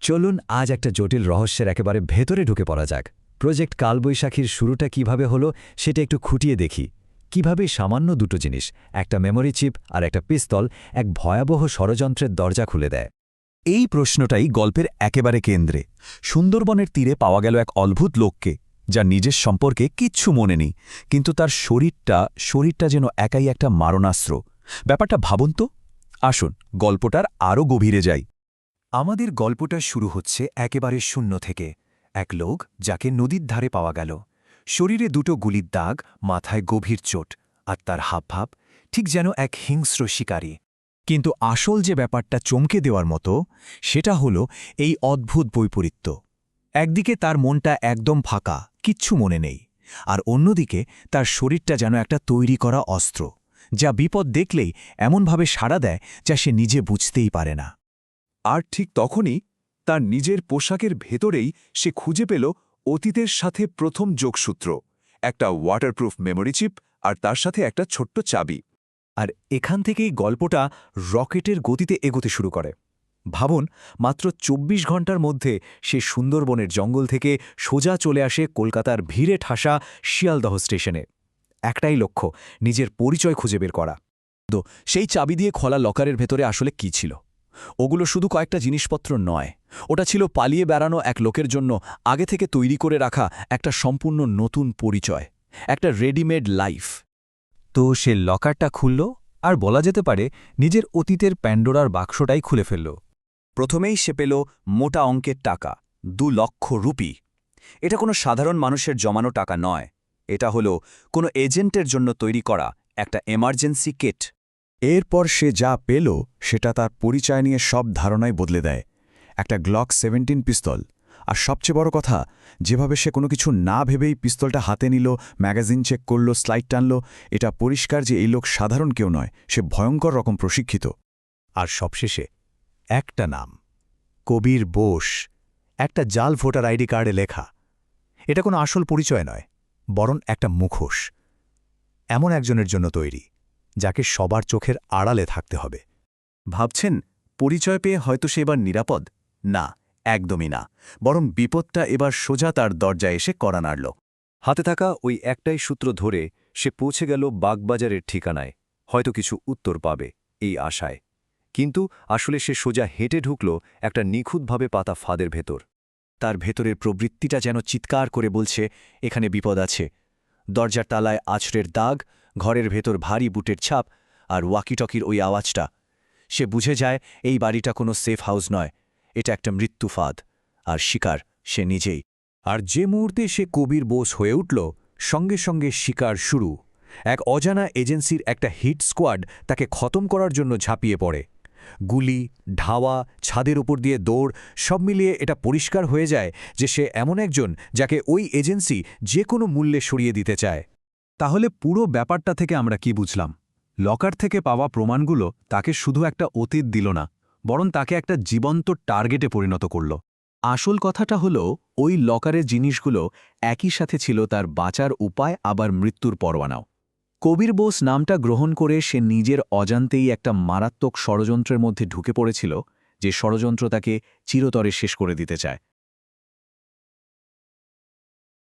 চলুন আজ একটা জটিল রহস্যের একেবারে ভেতরে ঢুকে পড়া যাক। প্রজেক্ট কালবৈশাখীর শুরুটা কিভাবে হলো সেটা একটু খুঁটিয়ে দেখি। কিভাবে সামান্য দুটো জিনিস, একটা মেমোরি চিপ আর একটা পিস্তল, এক ভয়াবহ ষড়যন্ত্রের দরজা খুলে দেয়। এই প্রশ্নটাই গল্পের একেবারে কেন্দ্রে। সুন্দরবনের তীরে পাওয়া গেল এক অদ্ভুত লোককে, যার নিজের সম্পর্কে কিচ্ছু মনে নেই, কিন্তু তার শরীরটা যেন একাই একটা মারণাস্ত্র। ব্যাপারটা ভাবুন তো। আসুন গল্পটার আরও গভীরে যাই। আমাদের গল্পটা শুরু হচ্ছে একেবারে শূন্য থেকে। এক লোক যাকে নদীর ধারে পাওয়া গেল, শরীরে দুটো গুলির দাগ, মাথায় গভীর চোট, আর তার হাবভাব ঠিক যেন এক হিংস্র শিকারী। কিন্তু আসল যে ব্যাপারটা চমকে দেওয়ার মতো, সেটা হলো এই অদ্ভুত বৈপরীত্য। একদিকে তার মনটা একদম ফাঁকা, কিচ্ছু মনে নেই, আর অন্যদিকে তার শরীরটা যেন একটা তৈরি করা অস্ত্র, যা বিপদ দেখলেই এমনভাবে সাড়া দেয় যা সে নিজে বুঝতেই পারে না। আর ঠিক তখনই তার নিজের পোশাকের ভেতরেই সে খুঁজে পেল অতীতের সাথে প্রথম যোগসূত্র, একটা ওয়াটারপ্রুফ মেমোরি চিপ, আর তার সাথে একটা ছোট্ট চাবি। আর এখান থেকেই গল্পটা রকেটের গতিতে এগোতে শুরু করে। ভাবুন, মাত্র ২৪ ঘন্টার মধ্যে সে সুন্দরবনের জঙ্গল থেকে সোজা চলে আসে কলকাতার ভিড়ে ঠাসা শিয়ালদহ স্টেশনে। একটাই লক্ষ্য, নিজের পরিচয় খুঁজে বের করা। তো সেই চাবি দিয়ে খোলা লকারের ভেতরে আসলে কি ছিল? ওগুলো শুধু কয়েকটা জিনিসপত্র নয়, ওটা ছিল পালিয়ে বেড়ানো এক লোকের জন্য আগে থেকে তৈরি করে রাখা একটা সম্পূর্ণ নতুন পরিচয়, একটা রেডিমেড লাইফ। তো সে লকারটা খুলল, আর বলা যেতে পারে নিজের অতীতের প্যান্ডোরার বাক্সটাই খুলে ফেলল। প্রথমেই সে পেল মোটা অঙ্কের টাকা, ২ লক্ষ রুপি। এটা কোনো সাধারণ মানুষের জমানো টাকা নয়, এটা হলো কোনো এজেন্টের জন্য তৈরি করা একটা এমার্জেন্সি কিট। এরপর সে যা পেল সেটা তার পরিচয় নিয়ে সব ধারণাই বদলে দেয়। একটা গ্লক 17 পিস্তল, আর সবচেয়ে বড় কথা, যেভাবে সে কোনো কিছু না ভেবেই পিস্তলটা হাতে নিল, ম্যাগাজিন চেক করল, স্লাইড টানল, এটা পরিষ্কার যে এই লোক সাধারণ কেউ নয়, সে ভয়ঙ্কর রকম প্রশিক্ষিত। আর সবশেষে একটা নাম, কবির বোস, একটা জাল ভোটার আইডি কার্ডে লেখা। এটা কোনো আসল পরিচয় নয়, বরং একটা মুখোশ, এমন একজনের জন্য তৈরি যাকে সবার চোখের আড়ালে থাকতে হবে। ভাবছেন পরিচয় পেয়ে হয়তো সে এবার নিরাপদ? না, একদমই না, বরং বিপদটা এবার সোজা তার দরজায় এসে কড়া নাড়ল। হাতে থাকা ওই একটাই সূত্র ধরে সে পৌঁছে গেল বাগবাজারের ঠিকানায়, হয়তো কিছু উত্তর পাবে এই আশায়। কিন্তু আসলে সে সোজা হেঁটে ঢুকল একটা নিখুঁতভাবে পাতা ফাঁদের ভেতর। তার ভেতরের প্রবৃত্তিটা যেন চিৎকার করে বলছে, এখানে বিপদ আছে। দরজার তালায় আছড়ের দাগ, ঘরের ভেতর ভারী বুটের ছাপ, আর ওয়াকিটকির ওই আওয়াজটা। সে বুঝে যায় এই বাড়িটা কোনো সেফ হাউস নয়, এটা একটা মৃত্যু ফাঁদ, আর শিকার সে নিজেই। আর যে মুহূর্তে সে কবির বোস হয়ে উঠল, সঙ্গে সঙ্গে শিকার শুরু। এক অজানা এজেন্সির একটা হিট স্কোয়াড তাকে খতম করার জন্য ঝাঁপিয়ে পড়ে। গুলি, ধাওয়া, ছাদের উপর দিয়ে দৌড়, সব মিলিয়ে এটা পরিষ্কার হয়ে যায় যে সে এমন একজন যাকে ওই এজেন্সি যে কোনো মূল্যে সরিয়ে দিতে চায়। তাহলে পুরো ব্যাপারটা থেকে আমরা কি বুঝলাম? লকার থেকে পাওয়া প্রমাণগুলো তাকে শুধু একটা অতীত দিল না, বরং তাকে একটা জীবন্ত টার্গেটে পরিণত করল। আসল কথাটা হলো, ওই লকারের জিনিসগুলো একই সাথে ছিল তার বাঁচার উপায়, আবার মৃত্যুর পরোয়ানাও। কবির বোস নামটা গ্রহণ করে সে নিজের অজান্তেই একটা মারাত্মক ষড়যন্ত্রের মধ্যে ঢুকে পড়েছিল, যে ষড়যন্ত্র তাকে চিরতরে শেষ করে দিতে চায়।